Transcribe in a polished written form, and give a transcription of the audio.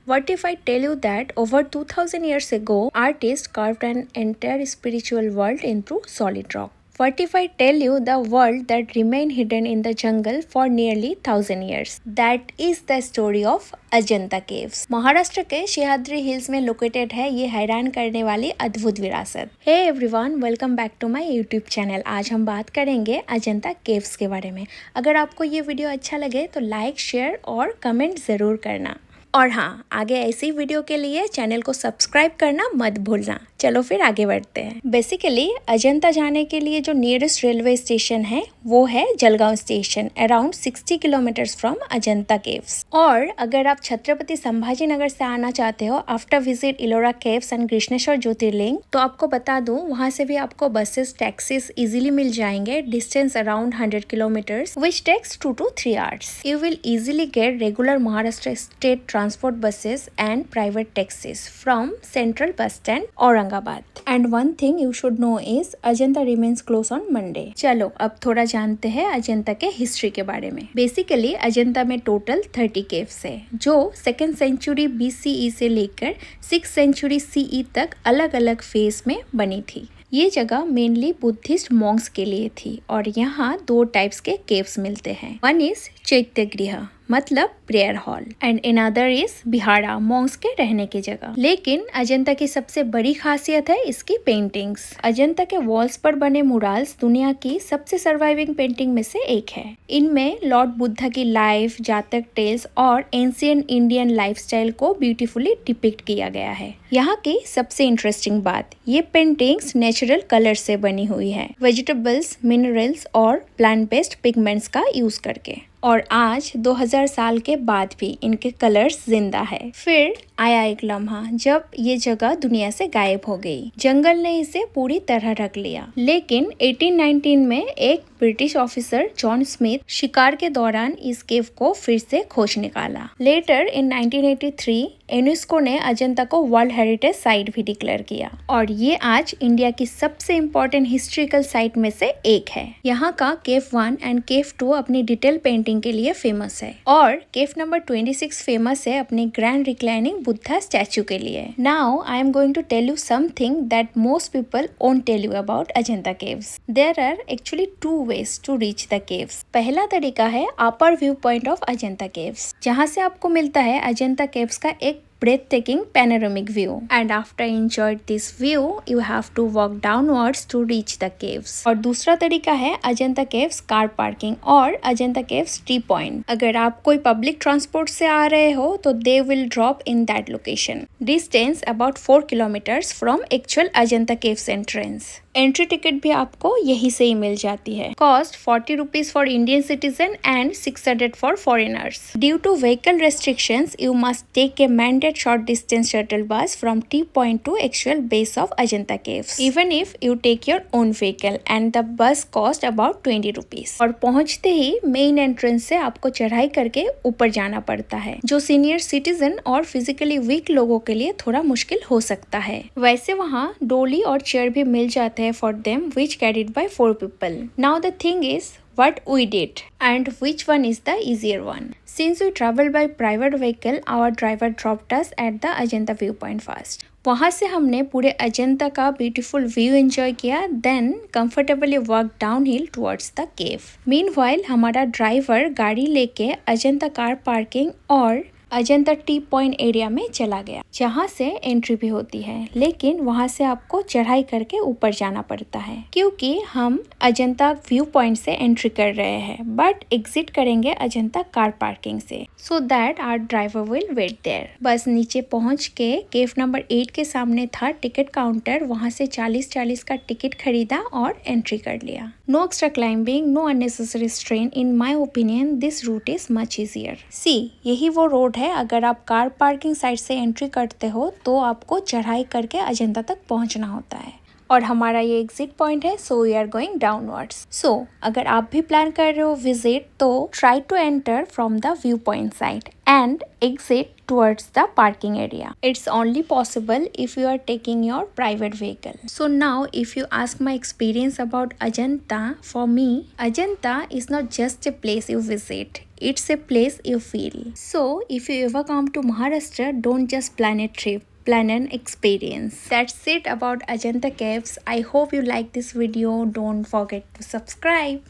What if I tell you that over 2000 years ago, artists carved an entire spiritual world into solid rock? What if I tell you the world that remained hidden in the jungle for nearly 1000 years? That is the story of Ajanta caves. Maharashtra के शेहाद्री hills में located है ये हैरान करने वाली अद्भुत विरासत। Hey everyone, welcome back to my YouTube channel. आज हम बात करेंगे अजंता केव्स के बारे में। अगर आपको ये वीडियो अच्छा लगे तो लाइक, शेयर और कमेंट ज़रूर करना। और हाँ, आगे ऐसी वीडियो के लिए चैनल को सब्सक्राइब करना मत भूलना। चलो फिर आगे बढ़ते हैं। बेसिकली अजंता जाने के लिए जो नियरेस्ट रेलवे स्टेशन है वो है Jalgaon station, around 60 kilometres from Ajanta caves. और अगर आप छत्रपति संभाजी नगर से आना चाहते हो after visit Ellora caves and Krishneshwar Jyotirlinga, तो आपको बता दूं वहाँ से भी आपको बसेस, टैक्सीज इजीली मिल जाएंगे। Distance around 100 kilometres which takes 2 to 3 hours। You will easily get regular Maharashtra state transport buses and private taxis from Central Bus Stand, Aurangabad. And one thing you should know is Ajanta remains closed on Monday. चलो अब थोड़ा जानते हैं अजंता के history के बारे में। Basically Ajanta में टोटल 30 केव्स है जो 2nd सेंचुरी BCE से लेकर 6th सेंचुरी CE तक अलग अलग फेज में बनी थी। ये जगह मेनली बुद्धिस्ट मॉन्क्स के लिए थी और यहाँ 2 टाइप्स के केव्स मिलते हैं। वन इज चैत्य गृह मतलब prayer hall and another is बिहाड़ा, मॉन्क्स के रहने की जगह। लेकिन अजंता की सबसे बड़ी खासियत है इसकी पेंटिंग्स। अजंता के वॉल्स पर बने मुराल्स दुनिया की सबसे सर्वाइविंग पेंटिंग में से एक है। इनमें लॉर्ड बुद्धा की लाइफ, जातक टेल्स और एंशिएंट इंडियन लाइफस्टाइल को ब्यूटीफुली डिपिक्ट किया गया है। यहाँ की सबसे इंटरेस्टिंग बात, ये पेंटिंग्स नेचुरल कलर से बनी हुई है, वेजिटेबल्स, मिनरल्स और प्लांट बेस्ड पिगमेंट्स का यूज करके। और आज 2000 साल के बाद भी इनके कलर्स जिंदा है। फिर आया एक लम्हा जब ये जगह दुनिया से गायब हो गई। जंगल ने इसे पूरी तरह रख लिया। लेकिन 1819 में एक ब्रिटिश ऑफिसर जॉन स्मिथ शिकार के दौरान इस केव को फिर से खोज निकाला। लेटर इन 1983 यूनेस्को ने अजंता को वर्ल्ड हेरिटेज साइट भी डिक्लेयर किया और ये आज इंडिया की सबसे इम्पोर्टेंट हिस्ट्रिकल साइट में से एक है। यहाँ का केव 1 एंड केव 2 अपनी डिटेल पेंटिंग के लिए फेमस है और केव नंबर 26 फेमस है अपनी ग्रैंड रिक्लाइनिंग बुद्धा स्टैचू के लिए। Now I am going to tell you something that most people won't tell you about Ajanta caves. There are actually 2 ways to reach the caves। पहला तरीका है upper view point of Ajanta caves, जहाँ से आपको मिलता है अजंता केव्स का एक breathtaking panoramic view, and after enjoyed this view you have to walk downwards to reach the caves। और दूसरा तरीका है अजंता केव्स कार पार्किंग और अजंता केव्स टी पॉइंट। अगर आप कोई पब्लिक ट्रांसपोर्ट से आ रहे हो तो they will drop in that location। Distance about 4 kilometers from actual Ajanta caves entrance। Entry ticket भी आपको यही से ही मिल जाती है। Cost 40 rupees for Indian citizen and 600 for foreigners. Due to vehicle restrictions you must take a mandate short distance shuttle bus from T point to actual base of Ajanta caves, even if you take your own vehicle and the bus cost about 20 rupees. और पहुंचते ही main entrance से आपको चढ़ाई करके ऊपर जाना पड़ता है, जो सीनियर सिटीजन और फिजिकली वीक लोगों के लिए थोड़ा मुश्किल हो सकता है। वैसे वहाँ डोली और चेयर भी मिल जाते हैं for them which carried by 4 people। Now the thing is what we did and which one is the easier one। Since we traveled by private vehicle, our driver dropped us at the Ajanta viewpoint first। वहाँ से हमने पूरे अजंता का beautiful view enjoy किया, then comfortably walk down hill towards the cave. Meanwhile हमारा driver गाड़ी लेके Ajanta car parking और अजंता टी पॉइंट एरिया में चला गया, जहाँ से एंट्री भी होती है। लेकिन वहाँ से आपको चढ़ाई करके ऊपर जाना पड़ता है क्योंकि हम अजंता व्यू पॉइंट से एंट्री कर रहे हैं, बट एग्जिट करेंगे अजंता कार पार्किंग से, so that our driver will wait there. बस नीचे पहुँच के केव नंबर 8 के सामने था टिकट काउंटर, वहाँ से 40 का टिकट खरीदा और एंट्री कर लिया। No extra climbing, no unnecessary strain. In my opinion this route is much easier. See, यही वो रोड है। अगर आप कार पार्किंग साइट से एंट्री करते हो तो आपको चढ़ाई करके अजंता तक पहुंचना होता है और हमारा ये एग्जिट पॉइंट है, so we are going downwards. So अगर आप भी प्लान कर रहे हो विजिट तो try to enter from the view point side and exit towards the parking area। It's only possible if you are taking your private vehicle। So now if you ask my experience about Ajanta, for me Ajanta is not just a place you visit, It's a place you feel. So, if you ever come to Maharashtra, don't just plan a trip, plan an experience. That's it about Ajanta Caves. I hope you like this video. Don't forget to subscribe.